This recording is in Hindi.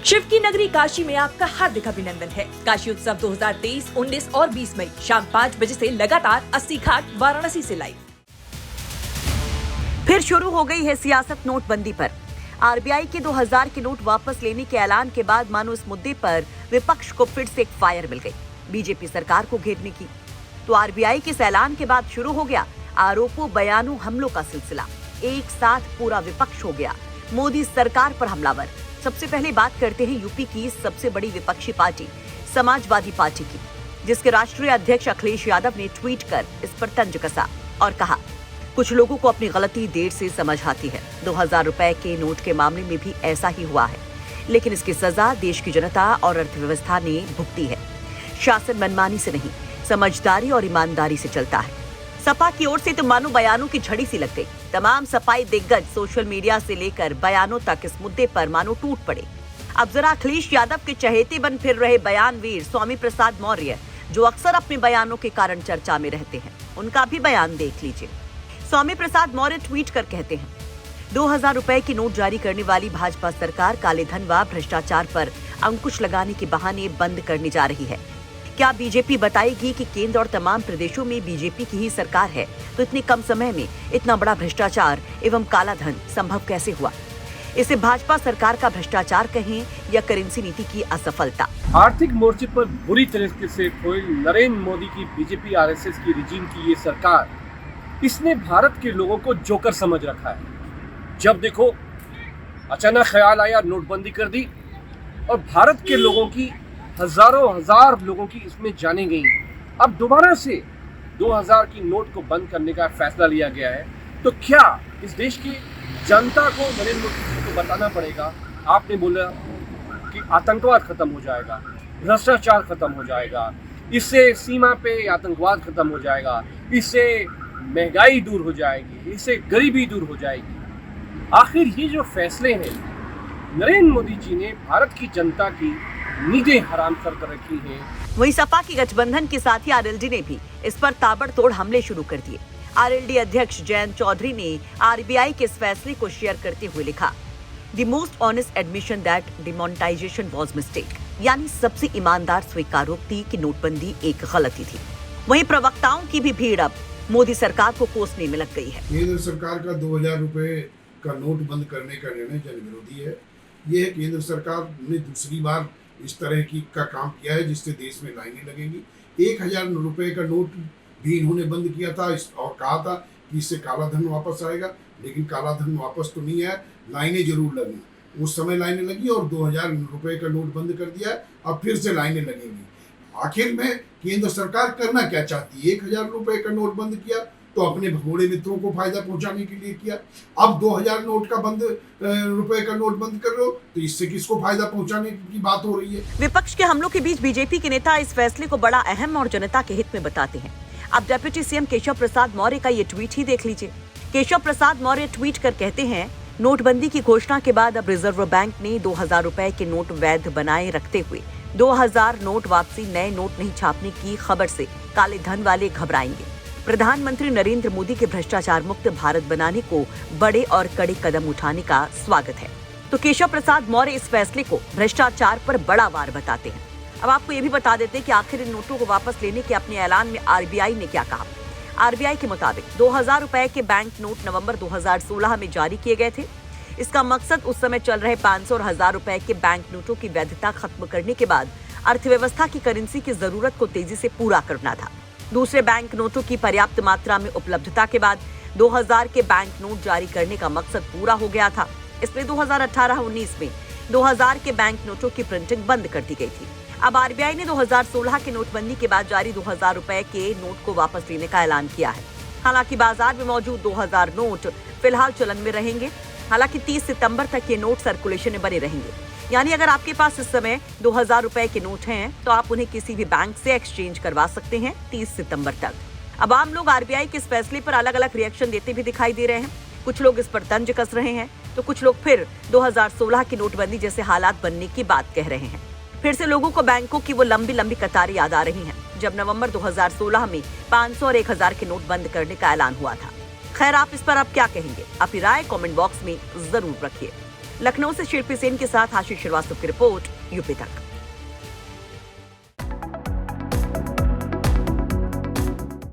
शिव की नगरी काशी में आपका हार्दिक अभिनंदन है। काशी उत्सव 2023, 19 और 20 मई शाम 5 बजे से लगातार 80 घाट वाराणसी से लाइव। फिर शुरू हो गई है सियासत नोटबंदी पर। आरबीआई के 2000 के नोट वापस लेने के ऐलान के बाद मानो इस मुद्दे पर विपक्ष को फिर से एक फायर मिल गई बीजेपी सरकार को घेरने की। तो आरबीआई के इस ऐलान के बाद शुरू हो गया आरोपों, बयानों, हमलों का सिलसिला। एक साथ पूरा विपक्ष हो गया मोदी सरकार पर हमलावर। सबसे पहले बात करते हैं यूपी की सबसे बड़ी विपक्षी पार्टी समाजवादी पार्टी की, जिसके राष्ट्रीय अध्यक्ष अखिलेश यादव ने ट्वीट कर इस पर तंज कसा और कहा, कुछ लोगों को अपनी गलती देर से समझ आती है। 2000 रुपए के नोट के मामले में भी ऐसा ही हुआ है, लेकिन इसकी सजा देश की जनता और अर्थव्यवस्था ने भुगती है। शासन मनमानी से नहीं, समझदारी और ईमानदारी से चलता है। सपा की ओर से तो मानो बयानों की झड़ी सी लग गई। तमाम सपाई दिग्गज सोशल मीडिया से लेकर बयानों तक इस मुद्दे पर मानो टूट पड़े। अब जरा अखिलेश यादव के चहेते बन फिर रहे बयानवीर स्वामी प्रसाद मौर्य, जो अक्सर अपने बयानों के कारण चर्चा में रहते हैं, उनका भी बयान देख लीजिए। स्वामी प्रसाद मौर्य ट्वीट कर कहते हैं, 2000 रुपए की नोट जारी करने वाली भाजपा सरकार काले धन व भ्रष्टाचार पर अंकुश लगाने के बहाने बंद करने जा रही है। क्या बीजेपी बताएगी कि केंद्र और तमाम प्रदेशों में बीजेपी की ही सरकार है, तो इतने कम समय में इतना बड़ा भ्रष्टाचार एवं काला धन संभव कैसे हुआ? इसे भाजपा सरकार का भ्रष्टाचार कहें या करेंसी नीति की असफलता। आर्थिक मोर्चे पर बुरी तरीके से फोइल नरेंद्र मोदी की बीजेपी आरएसएस की रिजीम की ये सरकार, इसने भारत के लोगों को जोकर समझ रखा है। जब देखो अचानक ख्याल आया नोटबंदी कर दी और भारत के लोगों की हजार लोगों की इसमें जाने गई। अब दोबारा से 2000 की नोट को बंद करने का फैसला लिया गया है। तो क्या इस देश की जनता को नरेंद्र मोदी जी को बताना पड़ेगा? आपने बोला कि आतंकवाद खत्म हो जाएगा, भ्रष्टाचार खत्म हो जाएगा, इससे सीमा पे आतंकवाद खत्म हो जाएगा, इससे महंगाई दूर हो जाएगी, इससे गरीबी दूर हो जाएगी। आखिर ये जो फैसले हैं नरेंद्र मोदी जी ने भारत की जनता की नींदें हराम कर रखी हैं। वहीं सपा की गठबंधन के साथ ही आरएलडी ने भी इस पर ताबड़तोड़ हमले शुरू कर दिए। आरएलडी अध्यक्ष जयंत चौधरी ने आरबीआई के इस फैसले को शेयर करते हुए लिखा, the most honest admission that demonetisation was mistake, यानी सबसे ईमानदार स्वीकारोक्ति की नोटबंदी एक गलती थी। वहीं प्रवक्ताओं की भी भीड़ अब मोदी सरकार को कोसने में लग गई है। केंद्र सरकार का 2000 रुपए का नोट बंद करने का निर्णय जन विरोधी है। यह केंद्र सरकार ने दूसरी बार इस तरह की का काम किया है जिससे देश में लाइनें लगेंगी। 1000 रुपए का नोट भी इन्होंने बंद किया था और कहा था कि इससे काला धन वापस आएगा, लेकिन काला धन वापस तो नहीं आया, लाइनें जरूर लगी। उस समय लाइनें लगी और 2000 रुपए का नोट बंद कर दिया, अब फिर से लाइनें लगेंगी। आखिर में केंद्र सरकार करना क्या चाहती है? 1000 रुपए का नोट बंद किया तो अपने भगोड़े मित्रों को फायदा पहुंचाने के लिए किया। अब 2000 नोट का रुपए का नोट बंद कर रहे हो, तो इससे किसको फायदा पहुंचाने की बात हो रही है? विपक्ष के हमलों के बीच बीजेपी के नेता इस फैसले को बड़ा अहम और जनता के हित में बताते हैं। अब डिप्टी सीएम केशव प्रसाद मौर्य का ये ट्वीट ही देख लीजिए। केशव प्रसाद मौर्य ट्वीट कर कहते हैं, नोटबंदी की घोषणा के बाद अब रिजर्व बैंक ने 2000 रुपए के नोट वैध बनाए रखते हुए 2000 नोट वापसी, नए नोट नहीं छापने की खबर से काले धन वाले घबराएंगे। प्रधानमंत्री नरेंद्र मोदी के भ्रष्टाचार मुक्त भारत बनाने को बड़े और कड़े कदम उठाने का स्वागत है। तो केशव प्रसाद मौर्य इस फैसले को भ्रष्टाचार पर बड़ा वार बताते हैं। अब आपको ये भी बता देते हैं कि आखिर इन नोटों को वापस लेने के अपने ऐलान में आरबीआई ने क्या कहा। आरबीआई के मुताबिक 2000 रुपए के बैंक नोट नवंबर 2016 में जारी किए गए थे। इसका मकसद उस समय चल रहे 500 और 1000 रुपए के बैंक नोटों की वैधता खत्म करने के बाद अर्थव्यवस्था की करेंसी की जरूरत को तेजी से पूरा करना था। दूसरे बैंक नोटों की पर्याप्त मात्रा में उपलब्धता के बाद 2000 के बैंक नोट जारी करने का मकसद पूरा हो गया था। इसलिए 2018-19 में 2000 के बैंक नोटों की प्रिंटिंग बंद कर दी गई थी। अब आरबीआई ने 2016 के नोटबंदी के बाद जारी 2000 रुपए के नोट को वापस लेने का ऐलान किया है। हालांकि बाजार में मौजूद 2000 नोट फिलहाल चलन में रहेंगे। हालांकि 30 सितंबर तक ये नोट सर्कुलेशन में बने रहेंगे। यानी अगर आपके पास इस समय 2000 रुपए के नोट हैं, तो आप उन्हें किसी भी बैंक से एक्सचेंज करवा सकते हैं 30 सितंबर तक। अब आम लोग आरबीआई के इस फैसले पर अलग अलग रिएक्शन देते भी दिखाई दे रहे हैं। कुछ लोग इस पर तंज कस रहे हैं, तो कुछ लोग फिर 2016 की नोटबंदी जैसे हालात बनने की बात कह रहे हैं। फिर से लोगों को बैंकों की वो लंबी कतारें याद आ रही हैं, जब नवंबर 2016 में 500 और 1000 के नोट बंद करने का ऐलान हुआ था। खैर, आप इस पर अब क्या कहेंगे? अपनी राय कमेंट बॉक्स में जरूर रखिए। लखनऊ से शिल्पी सेन के साथ आशीष श्रीवास्तव की रिपोर्ट, यूपी तक।